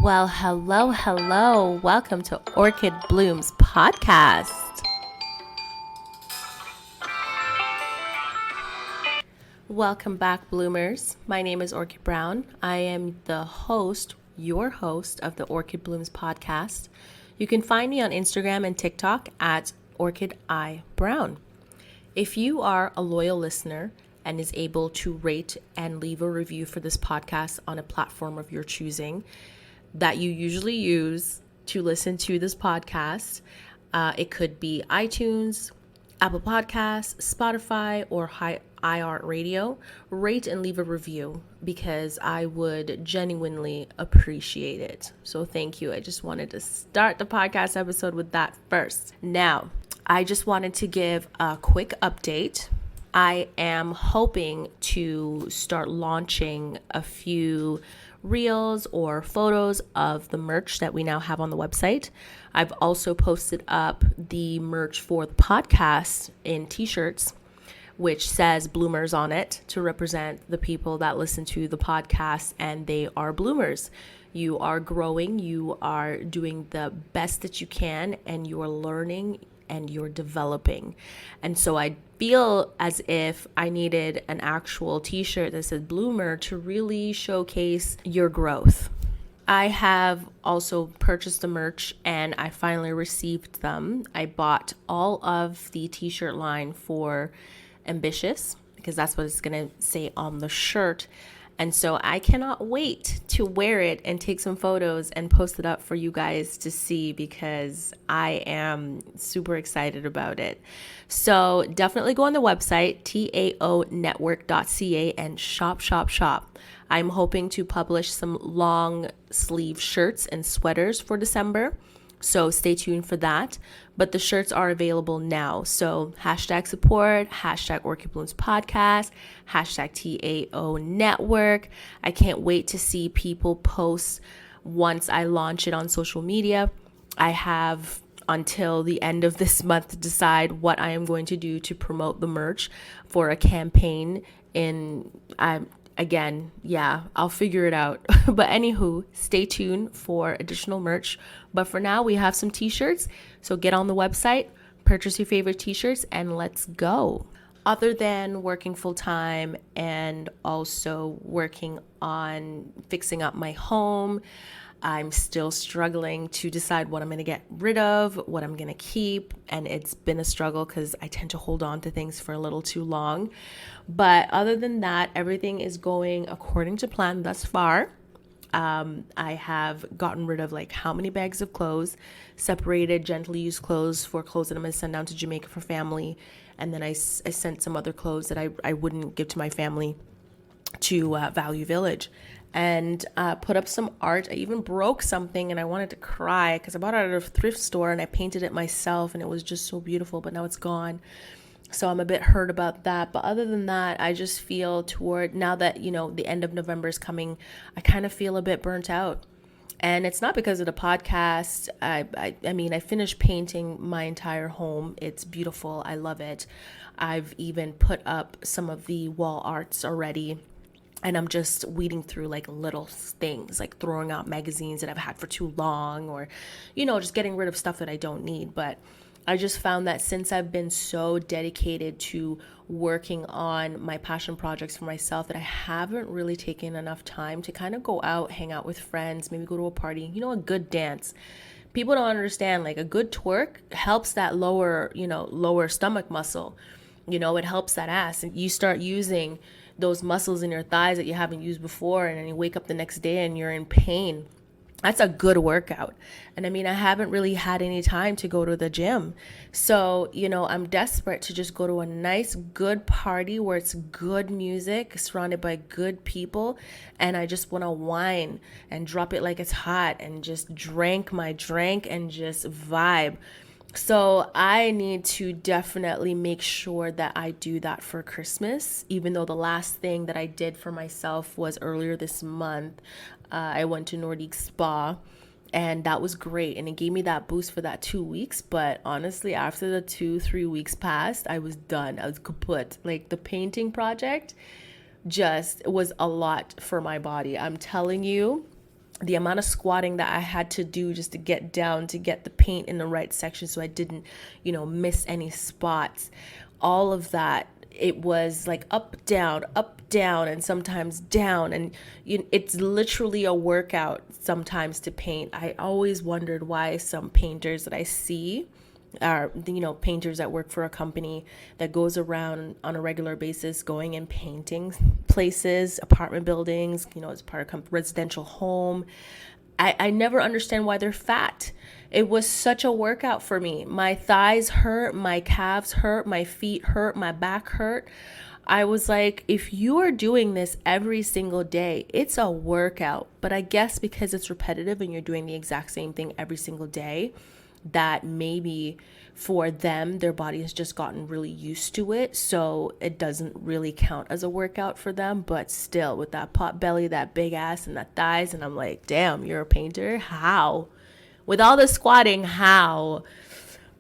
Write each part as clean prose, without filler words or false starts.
Well, hello. Welcome to Orchid Blooms podcast. Welcome back, bloomers. My name is Orchid Brown. I am your host of the Orchid Blooms podcast. You can find me on Instagram and TikTok at Orchid I Brown. If you are a loyal listener and is able to rate and leave a review for this podcast on a platform of your choosing that you usually use to listen to this podcast, it could be iTunes, Apple Podcasts, Spotify, or iHeartRadio. Rate and leave a review because I would genuinely appreciate it. So thank you. I just wanted to start the podcast episode with that first. Now, I just wanted to give a quick update. I am hoping to start launching a few reels or photos of the merch that we now have on the website. I've also posted up the merch for the podcast in t-shirts, which says bloomers on it to represent the people that listen to the podcast, and they are bloomers. You are growing, you are doing the best that you can, and you are learning and you're developing. And so I feel as if I needed an actual t-shirt that said bloomer to really showcase your growth. I have also purchased the merch and I finally received them. I bought all of the t-shirt line for Ambitious because that's what it's going to say on the shirt. And so I cannot wait to wear it and take some photos and post it up for you guys to see because I am super excited about it. So definitely go on the website, taonetwork.ca, and shop. I'm hoping to publish some long sleeve shirts and sweaters for December. So stay tuned for that. But the shirts are available now. So #support, #Orchid Blooms podcast, #TAO Network. I can't wait to see people post once I launch it on social media. I have until the end of this month to decide what I am going to do to promote the merch for a campaign I'll figure it out. But anywho, stay tuned for additional merch. But for now, we have some t-shirts. So get on the website, purchase your favorite t-shirts, and let's go. Other than working full time and also working on fixing up my home, I'm still struggling to decide what I'm going to get rid of, what I'm going to keep. And it's been a struggle because I tend to hold on to things for a little too long. But other than that, everything is going according to plan thus far. I have gotten rid of how many bags of clothes, separated gently used clothes for clothes that I'm going to send down to Jamaica for family. And then I sent some other clothes that I wouldn't give to my family to Value Village, and put up some art. I even broke something and I wanted to cry because I bought it at a thrift store and I painted it myself and it was just so beautiful, but now it's gone. So I'm a bit hurt about that. But other than that, I just feel toward now that, the end of November is coming, I kind of feel a bit burnt out. And it's not because of the podcast. I mean, I finished painting my entire home. It's beautiful. I love it. I've even put up some of the wall arts already. And I'm just weeding through little things, like throwing out magazines that I've had for too long, or, just getting rid of stuff that I don't need. But I just found that since I've been so dedicated to working on my passion projects for myself, that I haven't really taken enough time to kind of go out, hang out with friends, maybe go to a party, a good dance. People don't understand, a good twerk helps that lower stomach muscle. It helps that ass. And you start using those muscles in your thighs that you haven't used before, and then you wake up the next day and you're in pain. That's a good workout. And I mean, I haven't really had any time to go to the gym. So, I'm desperate to just go to a nice, good party where it's good music, surrounded by good people. And I just want to whine and drop it like it's hot and just drink my drink and just vibe. So I need to definitely make sure that I do that for Christmas, even though the last thing that I did for myself was earlier this month. I went to Nordique Spa, and that was great. And it gave me that boost for that 2 weeks. But honestly, after the 2-3 weeks passed, I was done. I was kaput. The painting project just was a lot for my body. I'm telling you, the amount of squatting that I had to do just to get down, to get the paint in the right section so I didn't, miss any spots, all of that, it was like up, down, and sometimes down. And it's literally a workout sometimes to paint. I always wondered why some painters that I see are, painters that work for a company that goes around on a regular basis going and painting places, apartment buildings, as part of residential home. I never understand why they're fat. It was such a workout for me. My thighs hurt, my calves hurt, my feet hurt, my back hurt. I was like, if you are doing this every single day, it's a workout. But I guess because it's repetitive and you're doing the exact same thing every single day, that maybe for them, their body has just gotten really used to it. So it doesn't really count as a workout for them. But still, with that pot belly, that big ass, and that thighs, and I'm like, damn, you're a painter? How? With all the squatting, how?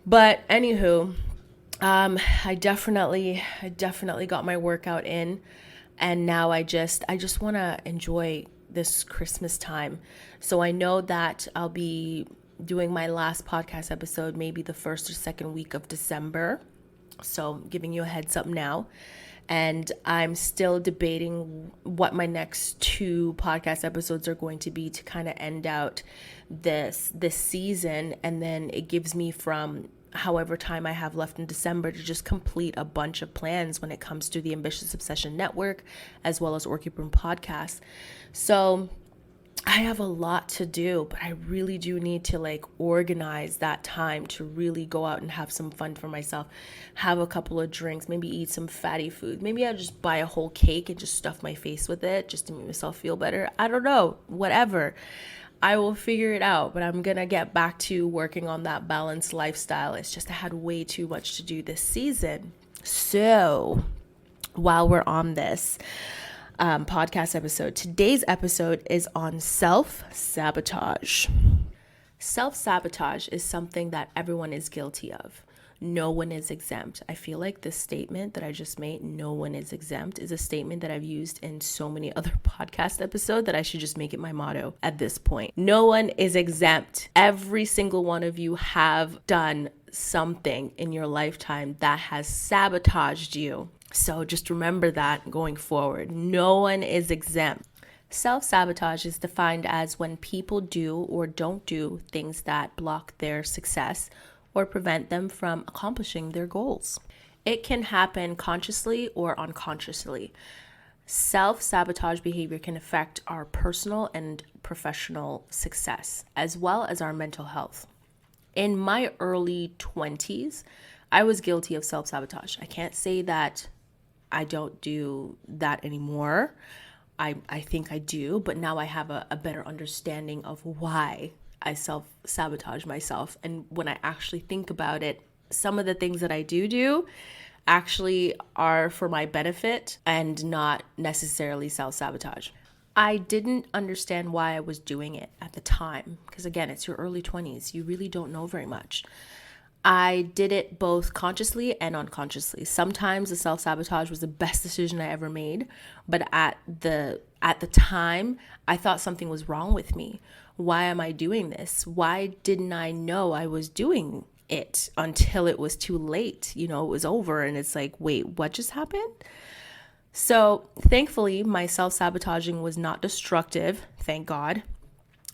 But anywho, I definitely got my workout in, and now I just want to enjoy this Christmas time. So I know that I'll be doing my last podcast episode maybe the first or second week of December. So giving you a heads up now. And I'm still debating what my next 2 podcast episodes are going to be to kind of end out this season. And then it gives me from however time I have left in December to just complete a bunch of plans when it comes to the Ambitious Obsession Network, as well as Orchid Room Podcast. So I have a lot to do, but I really do need to organize that time to really go out and have some fun for myself, have a couple of drinks, maybe eat some fatty food. Maybe I'll just buy a whole cake and just stuff my face with it just to make myself feel better. I don't know, whatever. I will figure it out, but I'm going to get back to working on that balanced lifestyle. It's just I had way too much to do this season. So while we're on this podcast episode, today's episode is on self-sabotage. Self-sabotage is something that everyone is guilty of. No one is exempt. I feel like this statement that I just made, no one is exempt, is a statement that I've used in so many other podcast episodes that I should just make it my motto at this point. No one is exempt. Every single one of you have done something in your lifetime that has sabotaged you. So just remember that going forward. No one is exempt. Self-sabotage is defined as when people do or don't do things that block their success or prevent them from accomplishing their goals. It can happen consciously or unconsciously. Self-sabotage behavior can affect our personal and professional success, as well as our mental health. In my early 20s, I was guilty of self-sabotage. I can't say that I don't do that anymore. I think I do, but now I have a better understanding of why I self-sabotage myself. And when I actually think about it, some of the things that I do actually are for my benefit and not necessarily self-sabotage. I didn't understand why I was doing it at the time, because again, it's your early 20s. You really don't know very much. I did it both consciously and unconsciously. Sometimes the self-sabotage was the best decision I ever made, but at the time, I thought something was wrong with me. Why am I doing this? Why didn't I know I was doing it until it was too late? It was over and it's like, wait, what just happened? So thankfully, my self-sabotaging was not destructive, thank God.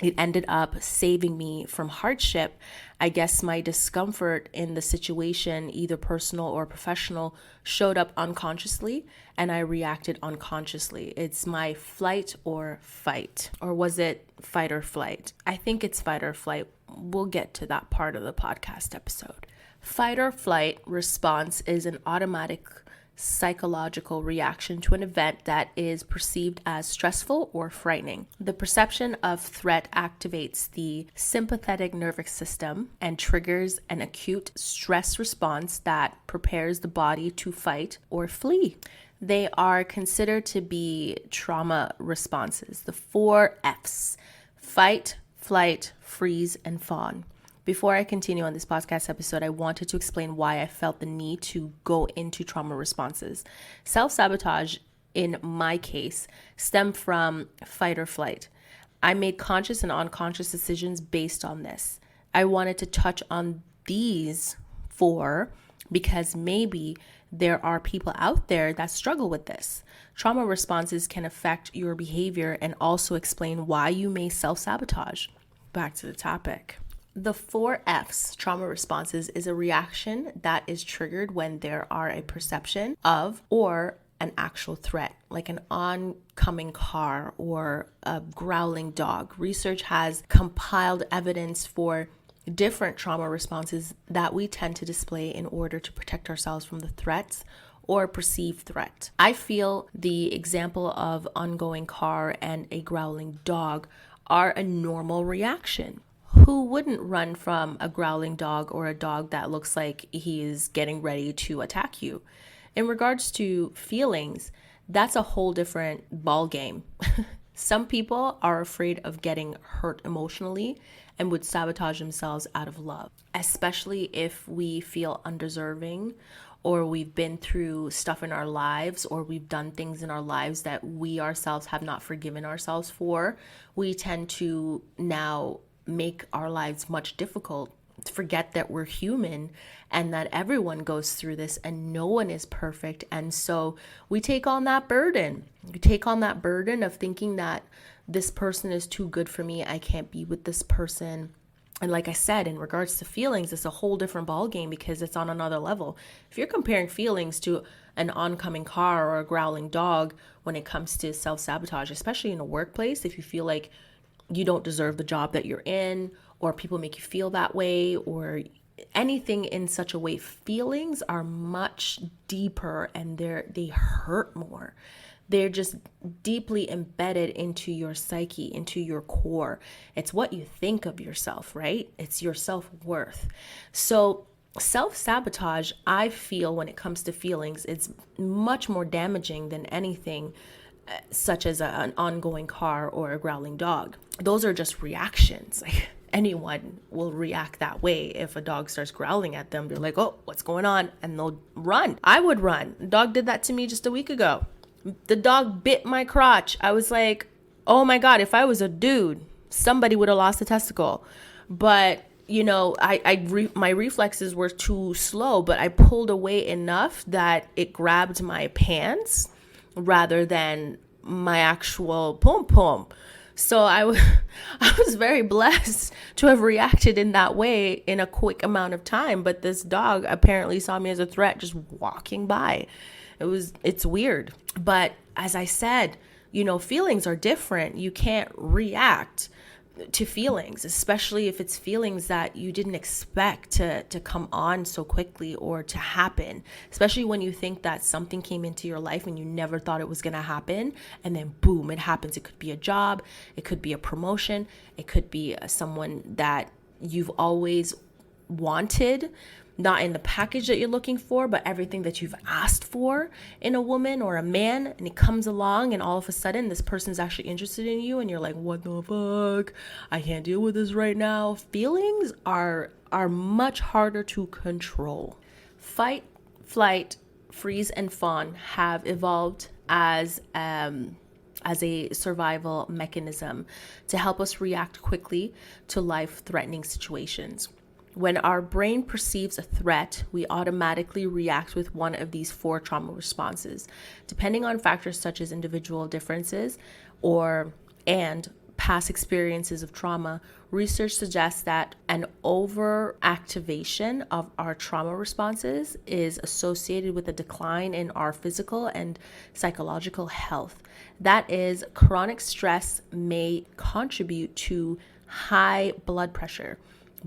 It ended up saving me from hardship. I guess my discomfort in the situation, either personal or professional, showed up unconsciously and I reacted unconsciously. It's my flight or fight. Or was it fight or flight? I think it's fight or flight. We'll get to that part of the podcast episode. Fight or flight response is an automatic psychological reaction to an event that is perceived as stressful or frightening. The perception of threat activates the sympathetic nervous system and triggers an acute stress response that prepares the body to fight or flee. They are considered to be trauma responses, the 4 F's: fight, flight, freeze, and fawn. Before I continue on this podcast episode, I wanted to explain why I felt the need to go into trauma responses. Self-sabotage, in my case, stemmed from fight or flight. I made conscious and unconscious decisions based on this. I wanted to touch on these four because maybe there are people out there that struggle with this. Trauma responses can affect your behavior and also explain why you may self-sabotage. Back to the topic. The 4 F's, trauma responses, is a reaction that is triggered when there are a perception of or an actual threat, like an oncoming car or a growling dog. Research has compiled evidence for different trauma responses that we tend to display in order to protect ourselves from the threats or perceived threat. I feel the example of ongoing car and a growling dog are a normal reaction. Who wouldn't run from a growling dog or a dog that looks like he is getting ready to attack you? In regards to feelings, that's a whole different ball game. Some people are afraid of getting hurt emotionally and would sabotage themselves out of love, especially if we feel undeserving or we've been through stuff in our lives or we've done things in our lives that we ourselves have not forgiven ourselves for. We tend to now make our lives much difficult, forget that we're human and that everyone goes through this and no one is perfect. And so we take on that burden. We take on that burden of thinking that this person is too good for me. I can't be with this person. And like I said, in regards to feelings, it's a whole different ballgame because it's on another level. If you're comparing feelings to an oncoming car or a growling dog when it comes to self-sabotage, especially in a workplace, if you feel like you don't deserve the job that you're in, or people make you feel that way, or anything in such a way, feelings are much deeper and they hurt more. They're just deeply embedded into your psyche, into your core. It's what you think of yourself, right? It's your self-worth. So self-sabotage, I feel when it comes to feelings, it's much more damaging than anything such as an ongoing car or a growling dog. Those are just reactions. Like anyone will react that way. If a dog starts growling at them, they're like, oh, what's going on? And they'll run. I would run. The dog did that to me just a week ago. The dog bit my crotch. I was like, oh my God, if I was a dude, somebody would have lost a testicle. But you know, my reflexes were too slow, but I pulled away enough that it grabbed my pants rather than my actual pom-pom. So I was very blessed to have reacted in that way in a quick amount of time. But this dog apparently saw me as a threat just walking by. It's weird. But as I said, you know, feelings are different. You can't react to feelings, especially if it's feelings that you didn't expect to come on so quickly or to happen, especially when you think that something came into your life and you never thought it was going to happen, and then boom, it happens. It could be a job, it could be a promotion, it could be someone that you've always wanted, not in the package that you're looking for, but everything that you've asked for in a woman or a man, and it comes along and all of a sudden this person's actually interested in you and you're like, what the fuck? I can't deal with this right now. Feelings are much harder to control. Fight, flight, freeze, and fawn have evolved as a survival mechanism to help us react quickly to life-threatening situations. When our brain perceives a threat, we automatically react with one of these 4 trauma responses. Depending on factors such as individual differences and past experiences of trauma, research suggests that an overactivation of our trauma responses is associated with a decline in our physical and psychological health. That is, chronic stress may contribute to high blood pressure,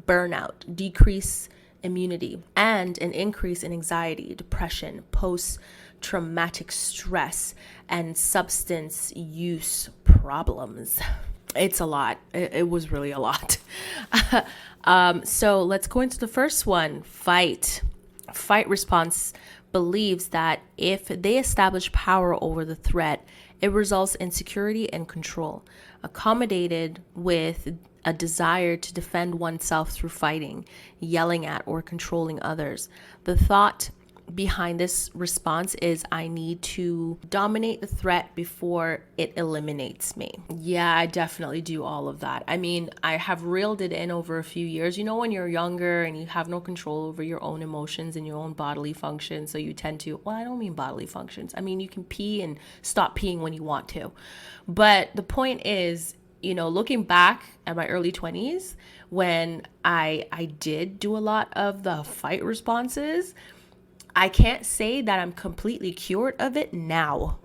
burnout, decrease immunity, and an increase in anxiety, depression, post-traumatic stress, and substance use problems. It's a lot. It was really a lot. So let's go into the first one, fight. Fight response believes that if they establish power over the threat, it results in security and control, accommodated with a desire to defend oneself through fighting, yelling at, or controlling others. The thought behind this response is I need to dominate the threat before it eliminates me. Yeah, I definitely do all of that. I mean, I have reeled it in over a few years. You know, when you're younger and you have no control over your own emotions and your own bodily functions, so you tend to, well, I don't mean bodily functions. I mean, you can pee and stop peeing when you want to. But the point is, you know, looking back at my early 20s, when I did do a lot of the fight responses, I can't say that I'm completely cured of it now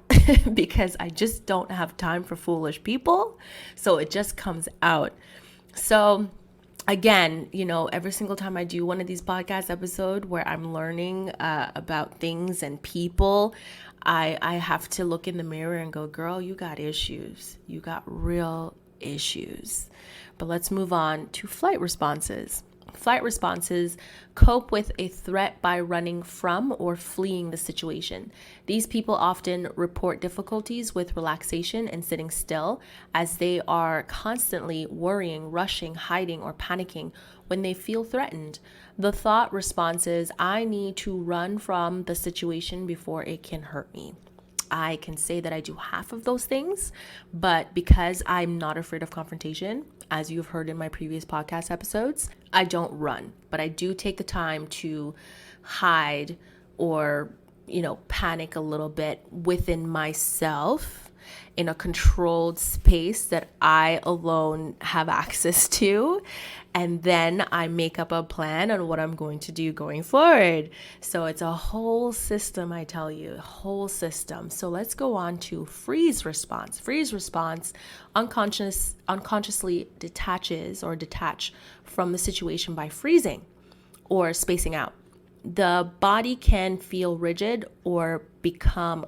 because I just don't have time for foolish people. So it just comes out. So again, you know, every single time I do one of these podcast episodes where I'm learning about things and people, I have to look in the mirror and go, girl, you got issues. You got real issues. But let's move on to flight responses. Flight responses cope with a threat by running from or fleeing the situation. These people often report difficulties with relaxation and sitting still, as they are constantly worrying, rushing, hiding, or panicking when they feel threatened. The thought response is, I need to run from the situation before it can hurt me. I can say that I do half of those things, but because I'm not afraid of confrontation, as you've heard in my previous podcast episodes, I don't run, but I do take the time to hide or, you know, panic a little bit within myself in a controlled space that I alone have access to. And then I make up a plan on what I'm going to do going forward. So it's a whole system, I tell you, a whole system. So let's go on to freeze response. Freeze response unconsciously detach from the situation by freezing or spacing out. The body can feel rigid or become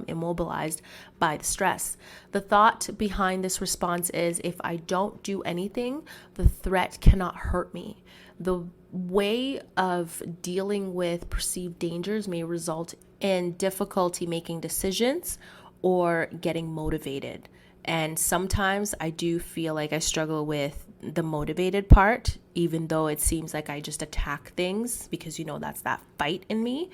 immobilized by the stress. The thought behind this response is, if I don't do anything, the threat cannot hurt me. The way of dealing with perceived dangers may result in difficulty making decisions or getting motivated. And sometimes I do feel like I struggle with the motivated part, even though it seems like I just attack things because, you know, that's that fight in me.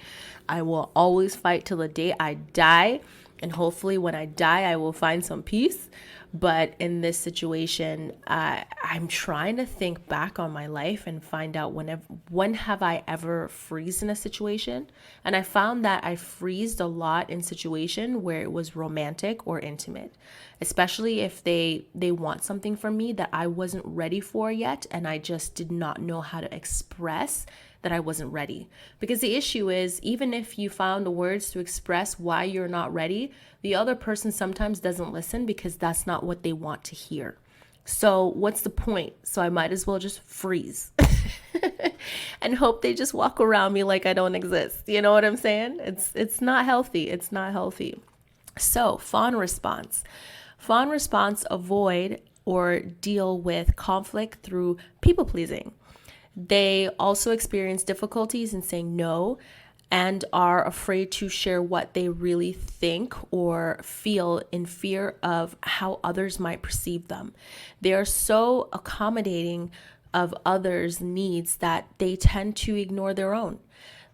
I will always fight till the day I die. And hopefully when I die, I will find some peace. But in this situation, I'm trying to think back on my life and find out when have I ever freezed in a situation? And I found that I freezed a lot in situation where it was romantic or intimate, especially if they want something from me that I wasn't ready for yet. And I just did not know how to express that I wasn't ready. Because the issue is, even if you found the words to express why you're not ready, the other person sometimes doesn't listen because that's not what they want to hear. So what's the point? So I might as well just freeze and hope they just walk around me like I don't exist. You know what I'm saying? It's not healthy. It's not healthy. So fawn response. Fawn response avoid or deal with conflict through people pleasing. They also experience difficulties in saying no and are afraid to share what they really think or feel in fear of how others might perceive them. They are so accommodating of others' needs that they tend to ignore their own.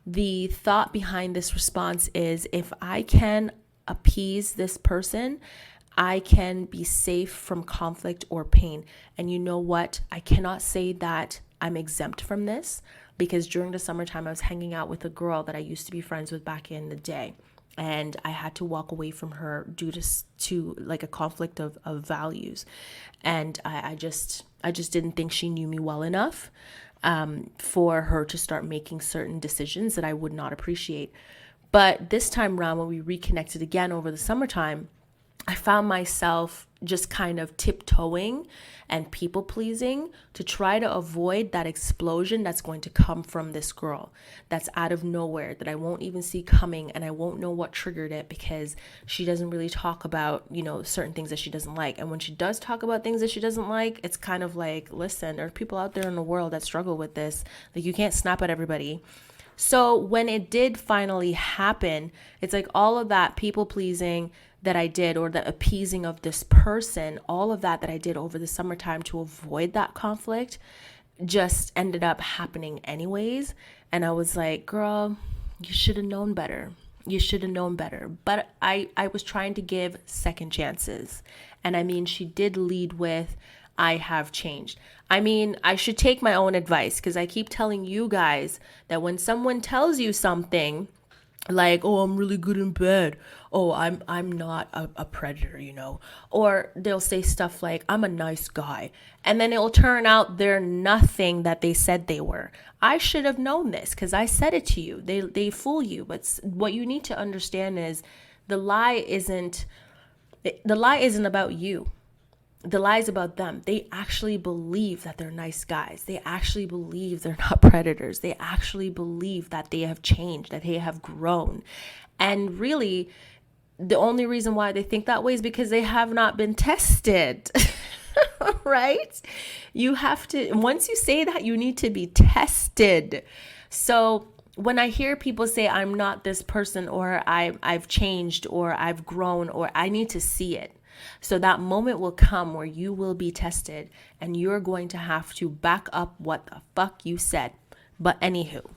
The thought behind this response is, if I can appease this person, I can be safe from conflict or pain. And you know what? I cannot say that I'm exempt from this, because during the summertime, I was hanging out with a girl that I used to be friends with back in the day. And I had to walk away from her due to like a conflict of values. And I just didn't think she knew me well enough for her to start making certain decisions that I would not appreciate. But this time around, when we reconnected again over the summertime, I found myself just kind of tiptoeing and people pleasing to try to avoid that explosion that's going to come from this girl that's out of nowhere, that I won't even see coming, and I won't know what triggered it because she doesn't really talk about, you know, certain things that she doesn't like. And when she does talk about things that she doesn't like, it's kind of like, listen, there are people out there in the world that struggle with this. Like, you can't snap at everybody. So when it did finally happen, it's like all of that people pleasing that I did, or the appeasing of this person, all of that I did over the summertime to avoid that conflict, just ended up happening anyways. And I was like, girl, you should have known better. You should have known better. But I was trying to give second chances. And I mean, she did lead with, I have changed. I mean, I should take my own advice, because I keep telling you guys that when someone tells you something, like, oh, I'm really good in bed. Oh, I'm not a predator, Or they'll say stuff like, I'm a nice guy. And then it'll turn out they're nothing that they said they were. I should have known this because I said it to you. They fool you. But what you need to understand is the lie isn't about you. The lie is about them. They actually believe that they're nice guys. They actually believe they're not predators. They actually believe that they have changed, that they have grown. And really, the only reason why they think that way is because they have not been tested, right? You have to, once you say that, you need to be tested. So when I hear people say, I'm not this person, or I've changed, or I've grown, or I need to see it. So that moment will come where you will be tested and you're going to have to back up what the fuck you said. But anywho,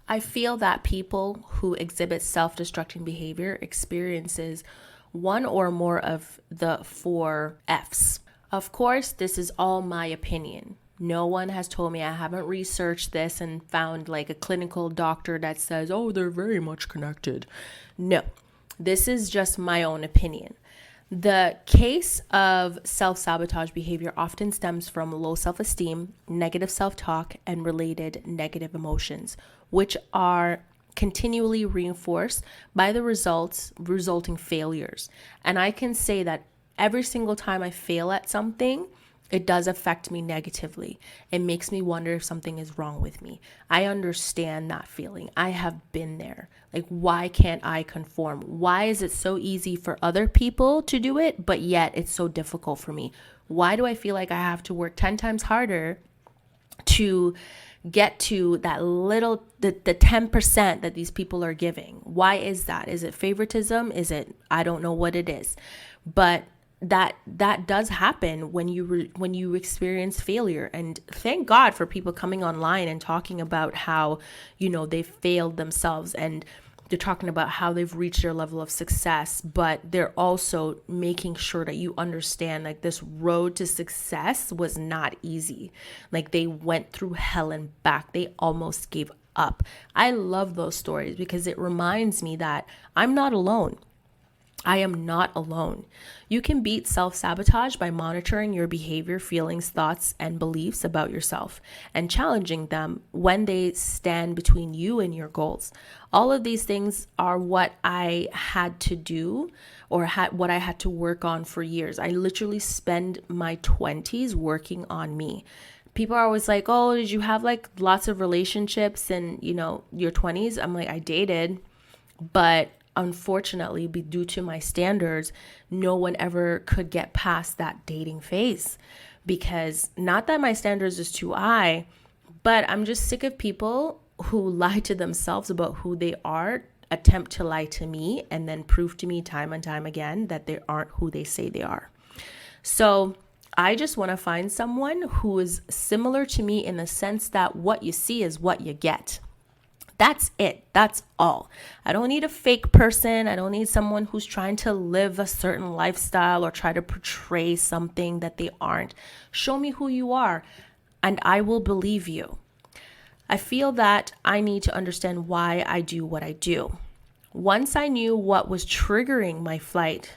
I feel that people who exhibit self-destructing behavior experiences one or more of the 4 F's. Of course, this is all my opinion. No one has told me. I haven't researched this and found like a clinical doctor that says, oh, they're very much connected. No, this is just my own opinion. The case of self-sabotage behavior often stems from low self-esteem, negative self-talk, and related negative emotions, which are continually reinforced by the resulting failures. And I can say that every single time I fail at something, it does affect me negatively. It makes me wonder if something is wrong with me. I understand that feeling. I have been there. Like, why can't I conform? Why is it so easy for other people to do it, but yet it's so difficult for me? Why do I feel like I have to work 10 times harder to get to that little, the 10% that these people are giving? Why is that? Is it favoritism? Is it, I don't know what it is, but that does happen when you experience failure. And thank God for people coming online and talking about how, they failed themselves, and they're talking about how they've reached their level of success, but they're also making sure that you understand, like, this road to success was not easy. Like, they went through hell and back. They almost gave up. I love those stories because it reminds me that I'm not alone. I am not alone. You can beat self-sabotage by monitoring your behavior, feelings, thoughts, and beliefs about yourself and challenging them when they stand between you and your goals. All of these things are what I had to do, or what I had to work on for years. I literally spend my 20s working on me. People are always like, oh, did you have like lots of relationships in, your 20s? I'm like, I dated, but unfortunately, due to my standards, no one ever could get past that dating phase, because not that my standards is too high, but I'm just sick of people who lie to themselves about who they are, attempt to lie to me, and then prove to me time and time again that they aren't who they say they are. So I just want to find someone who is similar to me in the sense that what you see is what you get. That's it. That's all. I don't need a fake person. I don't need someone who's trying to live a certain lifestyle or try to portray something that they aren't. Show me who you are, and I will believe you. I feel that I need to understand why I do what I do. Once I knew what was triggering my fight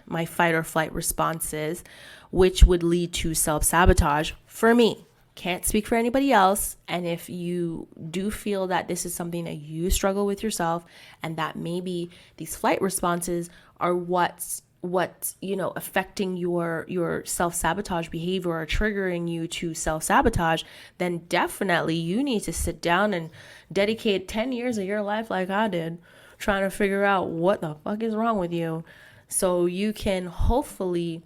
or flight responses, which would lead to self-sabotage for me. Can't speak for anybody else. And if you do feel that this is something that you struggle with yourself, and that maybe these flight responses are what's affecting your self-sabotage behavior or triggering you to self-sabotage, then definitely you need to sit down and dedicate 10 years of your life, like I did, trying to figure out what the fuck is wrong with you, so you can hopefully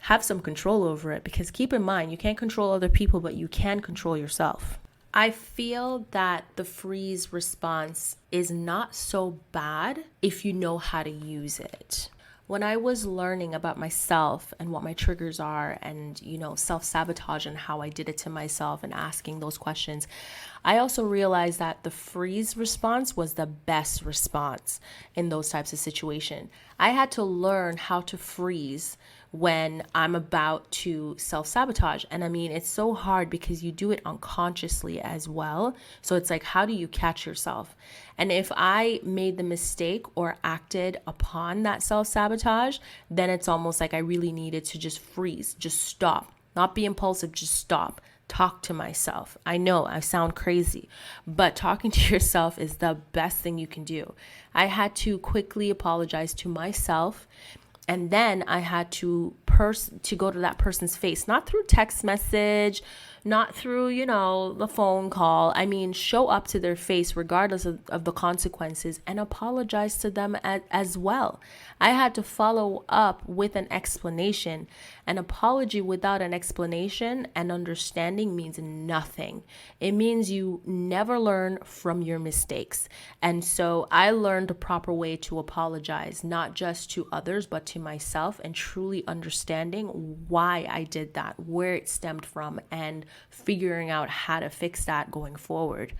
have some control over it. Because keep in mind, you can't control other people, but you can control yourself. I feel that the freeze response is not so bad if you know how to use it. When I was learning about myself and what my triggers are and, self-sabotage and how I did it to myself and asking those questions, I also realized that the freeze response was the best response in those types of situations. I had to learn how to freeze when I'm about to self-sabotage. And I mean, it's so hard because you do it unconsciously as well. So it's like, how do you catch yourself? And if I made the mistake or acted upon that self-sabotage, then it's almost like I really needed to just freeze, just stop, not be impulsive, just stop. Talk to myself. I know I sound crazy, but talking to yourself is the best thing you can do. I had to quickly apologize to myself. And then I had to go to that person's face, not through text message, not through, the phone call. I mean, show up to their face regardless of the consequences and apologize to them as well. I had to follow up with an explanation. An apology without an explanation and understanding means nothing. It means you never learn from your mistakes. And so I learned the proper way to apologize, not just to others, but to myself, and truly understanding why I did that, where it stemmed from, and figuring out how to fix that going forward.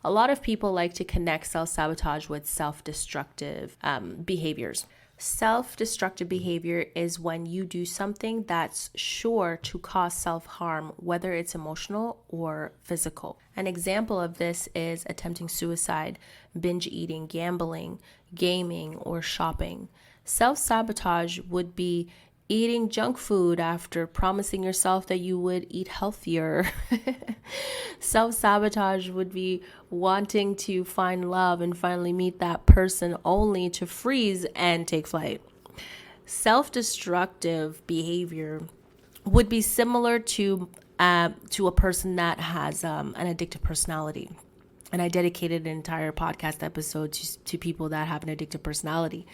A lot of people like to connect self-sabotage with self-destructive behaviors. Self-destructive behavior is when you do something that's sure to cause self-harm, whether it's emotional or physical. An example of this is attempting suicide, binge eating, gambling, gaming, or shopping. Self-sabotage would be eating junk food after promising yourself that you would eat healthier. Self-sabotage would be wanting to find love and finally meet that person only to freeze and take flight. Self-destructive behavior would be similar to a person that has an addictive personality. And I dedicated an entire podcast episode to people that have an addictive personality.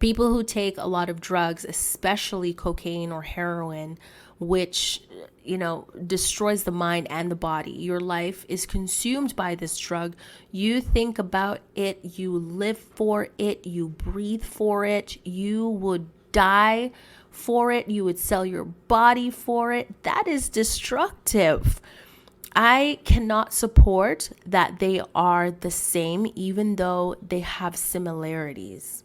People who take a lot of drugs, especially cocaine or heroin, which, destroys the mind and the body. Your life is consumed by this drug. You think about it, you live for it, you breathe for it, you would die for it, you would sell your body for it. That is destructive. I cannot support that they are the same, even though they have similarities.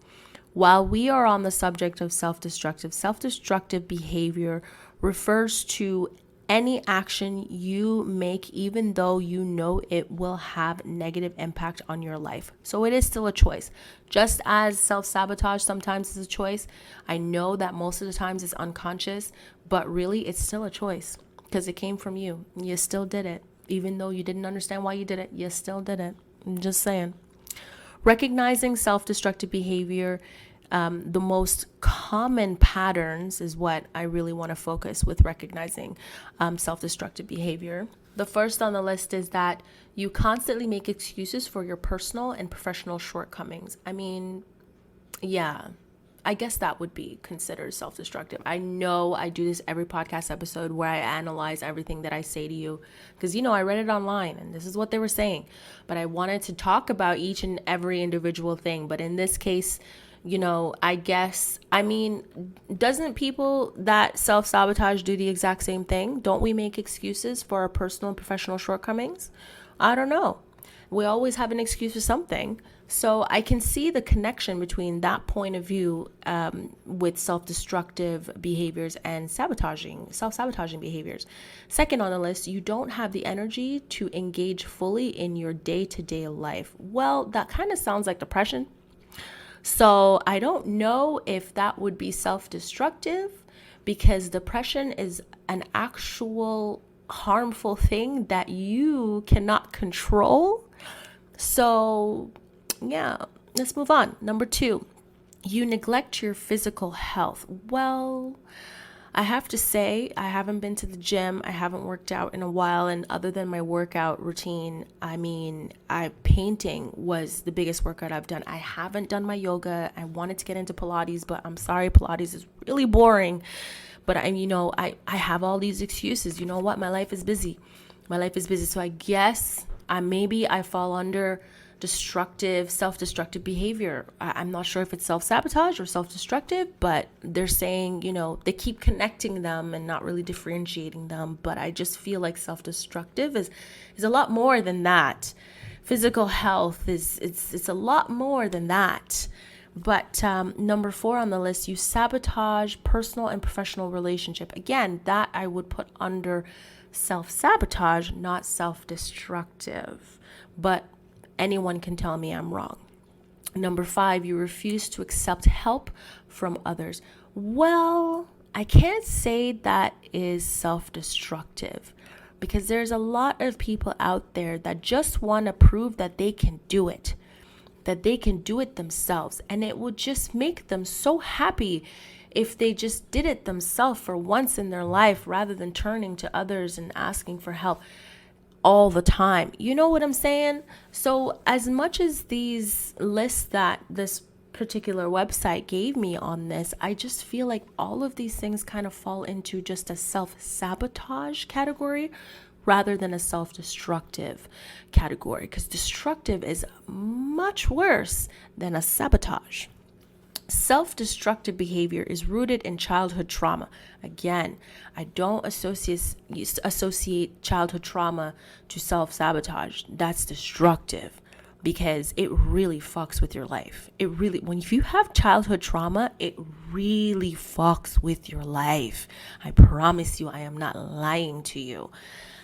While we are on the subject of self-destructive behavior refers to any action you make, even though you know it will have negative impact on your life. So it is still a choice. Just as self-sabotage sometimes is a choice, I know that most of the times it's unconscious, but really it's still a choice because it came from you. You still did it. Even though you didn't understand why you did it, you still did it. I'm just saying. Recognizing self-destructive behavior, the most common patterns is what I really want to focus with recognizing self-destructive behavior. The first on the list is that you constantly make excuses for your personal and professional shortcomings. I mean, yeah, I guess that would be considered self-destructive. I know I do this every podcast episode where I analyze everything that I say to you because, I read it online and this is what they were saying. But I wanted to talk about each and every individual thing. But in this case, doesn't people that self-sabotage do the exact same thing? Don't we make excuses for our personal and professional shortcomings? I don't know. We always have an excuse for something. So I can see the connection between that point of view with self-destructive behaviors and self-sabotaging behaviors. Second on the list, you don't have the energy to engage fully in your day-to-day life. Well, that kind of sounds like depression. So I don't know if that would be self-destructive because depression is an actual harmful thing that you cannot control. So yeah, let's move on. Number 2, you neglect your physical health. Well, I have to say, I haven't been to the gym. I haven't worked out in a while. And other than my workout routine, painting was the biggest workout I've done. I haven't done my yoga. I wanted to get into Pilates, but I'm sorry, Pilates is really boring. But I have all these excuses. You know what? My life is busy. So I guess maybe I fall under self-destructive behavior. I'm not sure if it's self-sabotage or self-destructive, but they're saying, they keep connecting them and not really differentiating them. But I just feel like self-destructive is a lot more than that. Physical health it's a lot more than that. But number 4 on the list, you sabotage personal and professional relationship. Again, that I would put under self-sabotage, not self-destructive. But anyone can tell me I'm wrong. Number 5, you refuse to accept help from others. Well, I can't say that is self-destructive, because there's a lot of people out there that just want to prove that they can do it, themselves. And it would just make them so happy if they just did it themselves for once in their life, rather than turning to others and asking for help all the time. You know what I'm saying? So as much as these lists that this particular website gave me on this, I just feel like all of these things kind of fall into just a self-sabotage category rather than a self-destructive category, because destructive is much worse than a sabotage. Self-destructive behavior is rooted in childhood trauma. Again, I don't associate childhood trauma to self-sabotage. That's destructive, because it really fucks with your life. If you have childhood trauma, it really fucks with your life. I promise you, I am not lying to you.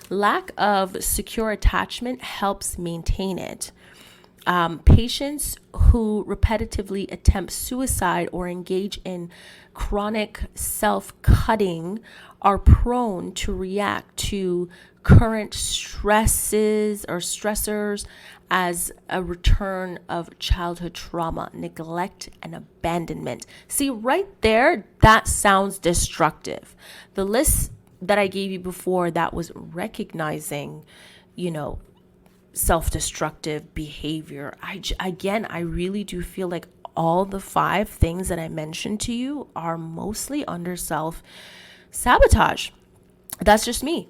Lack of secure attachment helps maintain it. Patients who repetitively attempt suicide or engage in chronic self-cutting are prone to react to current stresses or stressors as a return of childhood trauma, neglect, and abandonment. See, right there, that sounds destructive. The list that I gave you before, that was recognizing, self-destructive behavior. I really do feel like all the 5 things that I mentioned to you are mostly under self-sabotage. That's just me.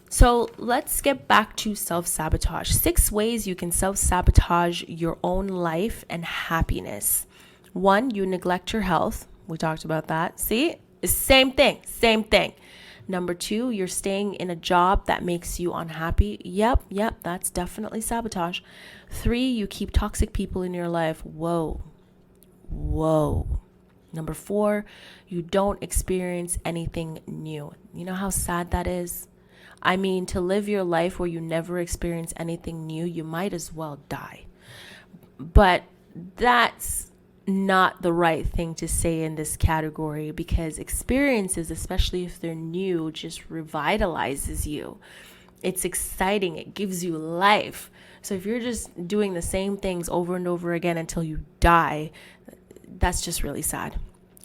So let's get back to self-sabotage. 6 ways you can self-sabotage your own life and happiness. 1, you neglect your health. We talked about that. See? It's same thing. Number 2, you're staying in a job that makes you unhappy. Yep, that's definitely sabotage. 3, you keep toxic people in your life. Whoa. Number 4, you don't experience anything new. You know how sad that is? I mean, to live your life where you never experience anything new, you might as well die. But that's not the right thing to say in this category, because experiences, especially if they're new, just revitalizes you. It's exciting. It gives you life. So if you're just doing the same things over and over again until you die, that's just really sad.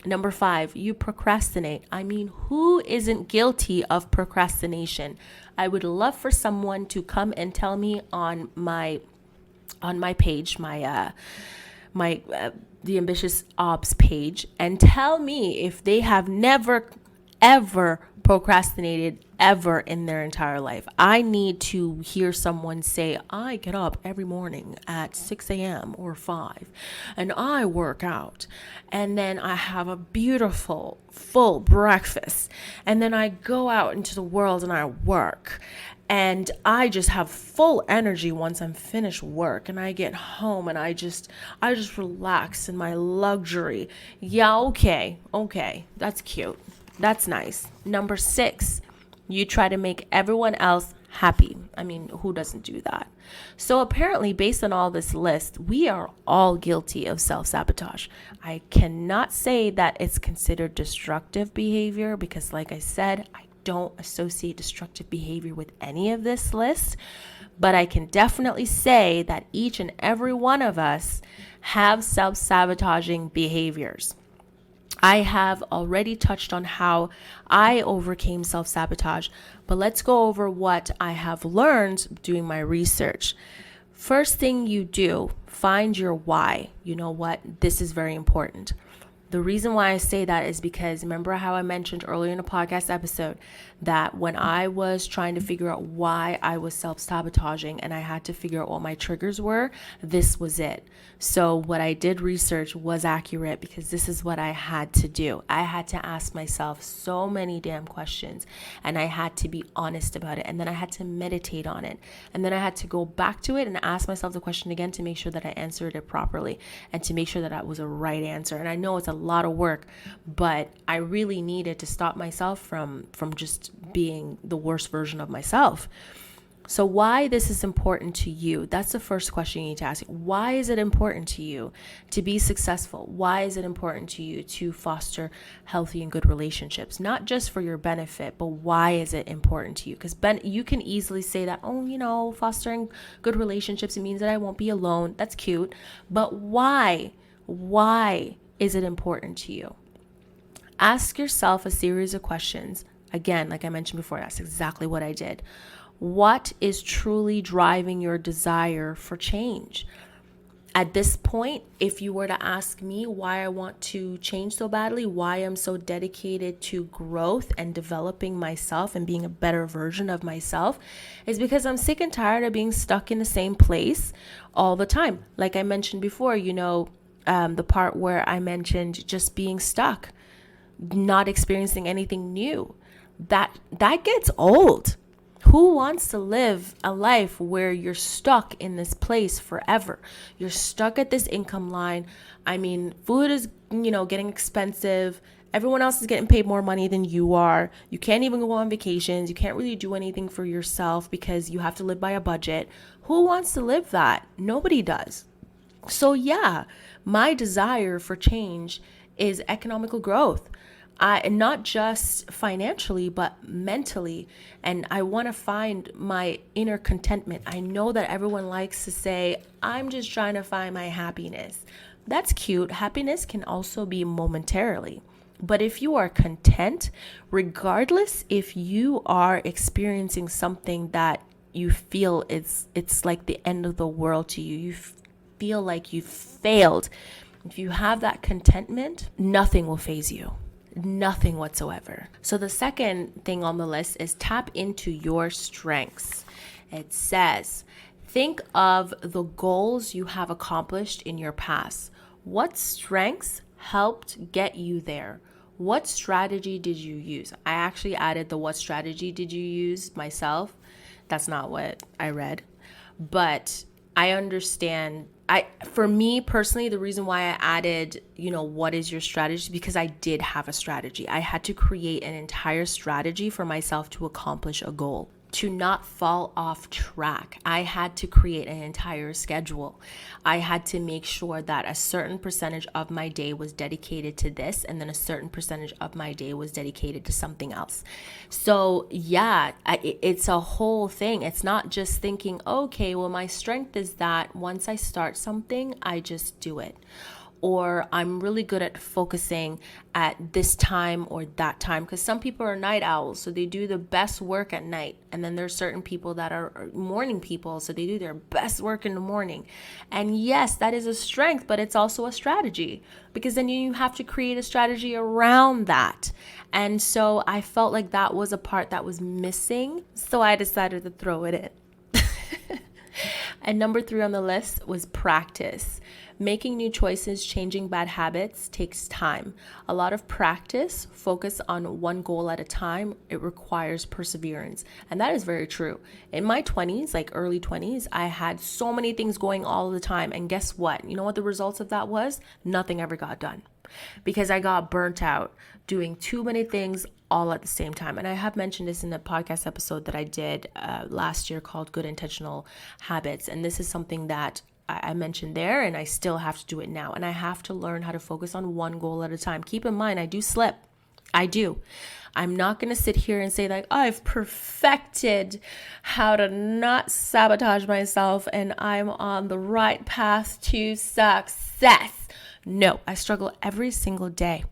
Number 5, you procrastinate. I mean, who isn't guilty of procrastination? I would love for someone to come and tell me on my page, the Ambitious Ops page, and tell me if they have never, ever procrastinated ever in their entire life. I need to hear someone say, I get up every morning at 6 a.m. or 5 and I work out, and then I have a beautiful full breakfast, and then I go out into the world and I work, and I just have full energy once I'm finished work, and I get home and I just relax in my luxury. Yeah, okay, that's cute. That's nice. Number 6, you try to make everyone else happy. I mean, who doesn't do that? So apparently, based on all this list, we are all guilty of self-sabotage. I cannot say that it's considered destructive behavior, because like I said, I don't associate destructive behavior with any of this list, but I can definitely say that each and every one of us have self-sabotaging behaviors. I have already touched on how I overcame self-sabotage, but let's go over what I have learned doing my research. First thing you do, find your why. You know what? This is very important. The reason why I say that is because remember how I mentioned earlier in a podcast episode that when I was trying to figure out why I was self-sabotaging and I had to figure out what my triggers were, this was it. So what I did research was accurate because this is what I had to do. I had to ask myself so many damn questions and I had to be honest about it. And then I had to meditate on it. And then I had to go back to it and ask myself the question again to make sure that I answered it properly and to make sure that that was a right answer. And I know it's a lot of work, but I really needed to stop myself from just being the worst version of myself. So why this is important to you? That's the first question you need to ask. Why is it important to you to be successful? Why is it important to you to foster healthy and good relationships? Not just for your benefit, but why is it important to you? Because you can easily say that, fostering good relationships, it means that I won't be alone. That's cute. But why? Why is it important to you? Ask yourself a series of questions. Again, like I mentioned before, that's exactly what I did. What is truly driving your desire for change? At this point, if you were to ask me why I want to change so badly, why I'm so dedicated to growth and developing myself and being a better version of myself, is because I'm sick and tired of being stuck in the same place all the time. Like I mentioned before, the part where I mentioned just being stuck, not experiencing anything new, that gets old. Who wants to live a life where you're stuck in this place forever? You're stuck at this income line. I mean, food is, getting expensive. Everyone else is getting paid more money than you are. You can't even go on vacations. You can't really do anything for yourself because you have to live by a budget. Who wants to live that? Nobody does. So yeah, my desire for change is economical growth. And not just financially, but mentally. And I want to find my inner contentment. I know that everyone likes to say, I'm just trying to find my happiness. That's cute. Happiness can also be momentarily. But if you are content, regardless if you are experiencing something that you feel it's like the end of the world to you, you feel like you've failed. If you have that contentment, nothing will faze you. Nothing whatsoever. So the second thing on the list is tap into your strengths. It says, think of the goals you have accomplished in your past. What strengths helped get you there? What strategy did you use? I actually added the what strategy did you use myself. That's not what I read, but I understand. For me personally, the reason why I added, what is your strategy? Is because I did have a strategy. I had to create an entire strategy for myself to accomplish a goal. To not fall off track, I had to create an entire schedule. I had to make sure that a certain percentage of my day was dedicated to this, and then a certain percentage of my day was dedicated to something else. So yeah, it's a whole thing. It's not just thinking, okay, well, my strength is that once I start something, I just do it. Or I'm really good at focusing at this time or that time, because some people are night owls, so they do the best work at night. And then there's certain people that are morning people, so they do their best work in the morning. And yes, that is a strength, but it's also a strategy, because then you have to create a strategy around that. And so I felt like that was a part that was missing, so I decided to throw it in. And number 3 on the list was practice. Making new choices, changing bad habits takes time. A lot of practice, focus on one goal at a time. It requires perseverance. And that is very true. In my 20s, like early 20s, I had so many things going all the time. And guess what? You know what the results of that was? Nothing ever got done. Because I got burnt out doing too many things all at the same time. And I have mentioned this in the podcast episode that I did last year called Good Intentional Habits. And this is something that I mentioned there, and I still have to do it now. And I have to learn how to focus on one goal at a time. Keep in mind, I do slip. I do. I'm not going to sit here and say that I've perfected how to not sabotage myself and I'm on the right path to success. No, I struggle every single day.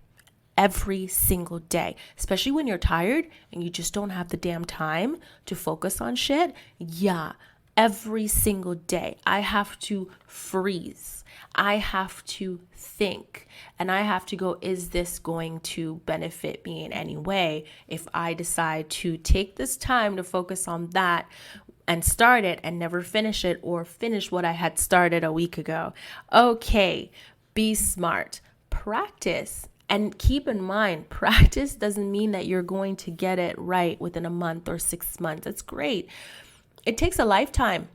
Every single day, especially when you're tired and you just don't have the damn time to focus on shit. Yeah, every single day I have to freeze. I have to think and I have to go, is this going to benefit me in any way if I decide to take this time to focus on that and start it and never finish it, or finish what I had started a week ago? Okay, be smart, practice. And keep in mind, practice doesn't mean that you're going to get it right within a month or 6 months. That's great. It takes a lifetime.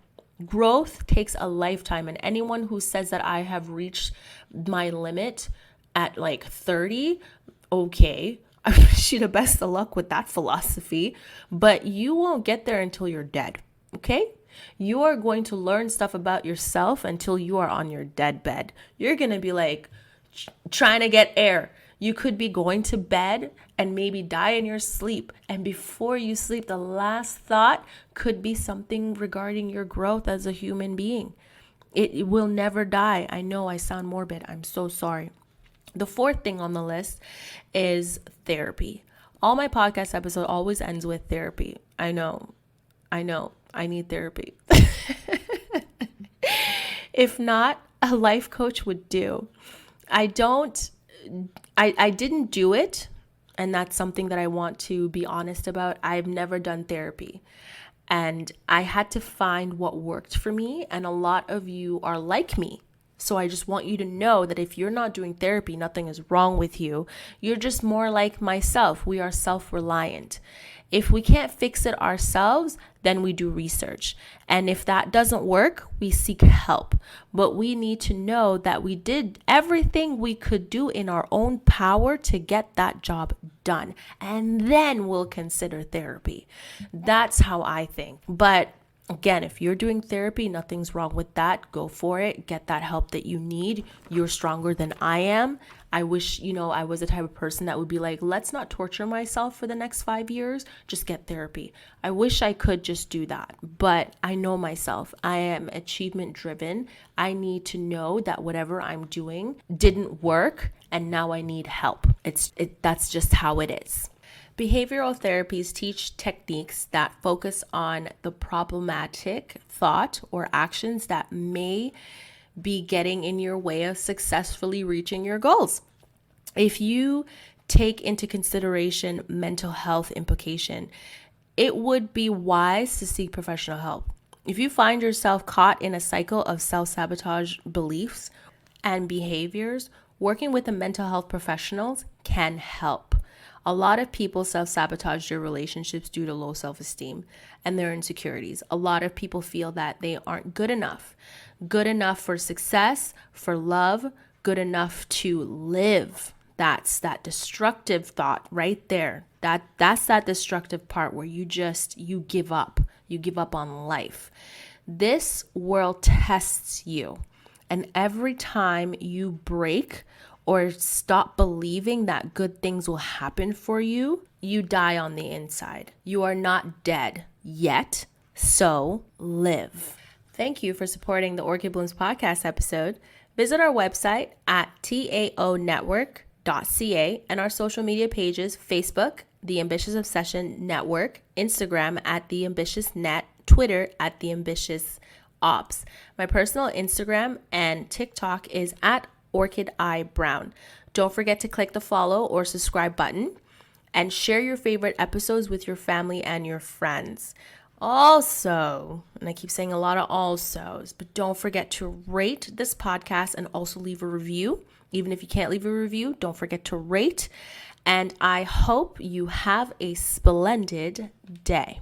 Growth takes a lifetime. And anyone who says that I have reached my limit at like 30, okay, I wish you the best of luck with that philosophy. But you won't get there until you're dead, okay? You are going to learn stuff about yourself until you are on your deathbed. You're going to be like trying to get air. You could be going to bed and maybe die in your sleep. And before you sleep, the last thought could be something regarding your growth as a human being. It will never die. I know I sound morbid. I'm so sorry. The fourth thing on the list is therapy. All my podcast episode always ends with therapy. I know. I need therapy. If not, a life coach would do. I didn't do it, and that's something that I want to be honest about. I've never done therapy, and I had to find what worked for me, and a lot of you are like me. So I just want you to know that if you're not doing therapy, nothing is wrong with you. You're just more like myself. We are self-reliant. If we can't fix it ourselves, then we do research. And if that doesn't work, we seek help. But we need to know that we did everything we could do in our own power to get that job done. And then we'll consider therapy. That's how I think. But again, if you're doing therapy, nothing's wrong with that. Go for it. Get that help that you need. You're stronger than I am. I wish, I was the type of person that would be like, let's not torture myself for the next 5 years. Just get therapy. I wish I could just do that. But I know myself. I am achievement driven. I need to know that whatever I'm doing didn't work and now I need help. That's just how it is. Behavioral therapies teach techniques that focus on the problematic thought or actions that may be getting in your way of successfully reaching your goals. If you take into consideration mental health implication, it would be wise to seek professional help. If you find yourself caught in a cycle of self-sabotage beliefs and behaviors, working with a mental health professionals can help. A lot of people self-sabotage their relationships due to low self-esteem and their insecurities. A lot of people feel that they aren't good enough for success, for love, good enough to live. That's that destructive thought right there. That's that destructive part where you give up. You give up on life. This world tests you. And every time you break or stop believing that good things will happen for you, you die on the inside. You are not dead yet, so live. Thank you for supporting the Orchid Blooms podcast episode. Visit our website at taonetwork.ca and our social media pages, Facebook, The Ambitious Obsession Network, Instagram at The Ambitious Net, Twitter at The Ambitious Ops. My personal Instagram and TikTok is at Orchid Eye Brown. Don't forget to click the follow or subscribe button and share your favorite episodes with your family and your friends. Also, and I keep saying a lot of alsos, but don't forget to rate this podcast and also leave a review. Even if you can't leave a review, don't forget to rate. And I hope you have a splendid day.